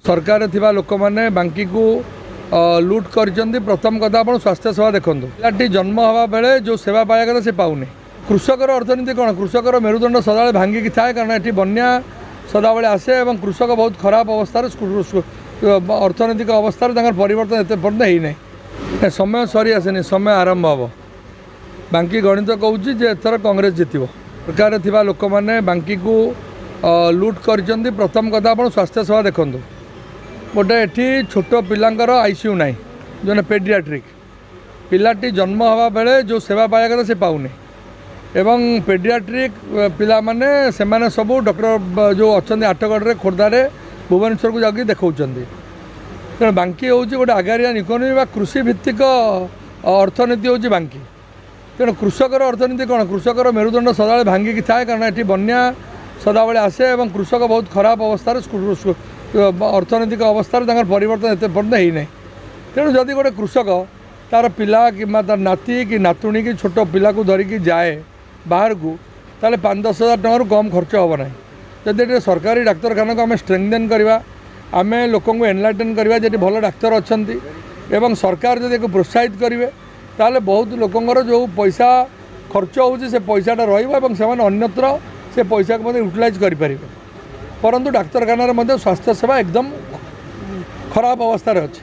सरकार थिबा लोक माने बांकी को लुट कर प्रथम कथा आप स्वास्थ्य सेवा देखूँ पिलाटी जन्म हवा बेले जो सेवा पाया कथा से पाउने कृषकर अर्थनीति कौन कृषकर मेरुदंड सदाबले भांगिकी थाए कारण ये बन्या सदाबले आसे और कृषक बहुत खराब अवस्था अर्थनैतिक अवस्था परिवर्तन एत पर्यटन होना समय सरी आसेनी समय आरंभ हम बांकी गणित कहूँ जे एथर कांग्रेस जितब सरकार थिबा लोक माने बांकी को लुट कर प्रथम कथा आप स्वास्थ्य सेवा देखूँ गोटे एटी छोट पिलांकर आईसीयू ना जो पेडियाट्रिक पिलाटी जन्म हवा बेले जो सेवा पाया कथा से पाउने एवं पेडियाट्रिक पिला माने से माने सब डॉक्टर जो अच्छा आठगढ़ खोर्धारे भुवनेश्वर को जाकि देखा तेणु बांकी हूँ गोटे आगारिया इकोनोमी कृषि भित्तिक अर्थनीति हूँ बांकी तेणु कृषकर अर्थनीति कौन कृषकर मेरुदंड सदाबले भांगिकी थाए कारण ये बन्या सदाबले आसे और कृषक बहुत खराब अवस्था अर्थनैतिक अवस्था परिवर्तन एत पर्यटन होना तेणु जदि गोटे कृषक तार पिला कि तार नाती कि नातुणी कि छोट पिला को धरिकी जाए बाहर को ताले 5-10 हज़ार टकर कम खर्च हम ना जदि सरकारी डाक्तखाना को आम स्ट्रेंथेन करवा आम लोक एनलाइटन करवा जी भल डाक्तर अच्छा एवं सरकार जब एक प्रोत्साहित करेंगे ताले बहुत लोकंर जो पैसा खर्च होउछि से पैसाटा रही अन्यत्र से पैसा को यूटिलाइज करें परंतु डाक्तखाना स्वास्थ्य सेवा एकदम खराब अवस्था अच्छे।